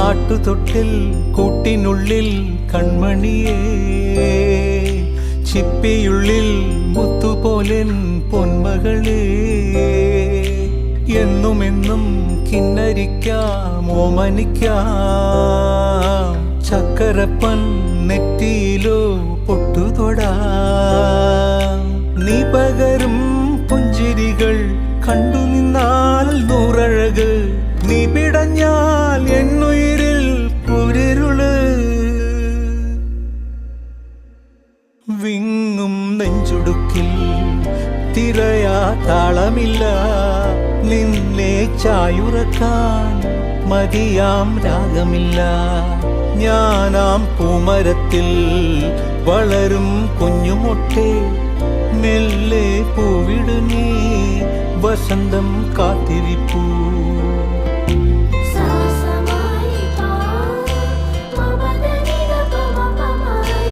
ആട്ടുതൊട്ടിൽ കൂട്ടിനുള്ളിൽ കൺമണിയേ, ചിപ്പിയുള്ളിൽ മുത്തുപോലെൻ പൊന്മകളേ, എന്നുമെന്നും കിന്നരിക്കാം ഓമനിക്കാം, ചക്കരപ്പൻ നെറ്റിയിലോ പൊട്ടുതൊടാം. നീ പകരും പുഞ്ചിരികൾ കണ്ടു നിന്നാൽ നൂറഴക്, നീ പിടഞ്ഞാൽ എന്നുയിരിൽ കുരിരുള്. വിങ്ങും നെഞ്ചുടുക്കിൽ തിരയാ താളമില്ല, നിന്നെ ചായുറക്കാൻ മതിയാം രാഗമില്ല. ഞാനാം പൂമരത്തിൽ വളരും കുഞ്ഞുമൊട്ടെ, മെല്ലെ പൂവിടു നീ വസന്തം കാത്തിരിപ്പൂ.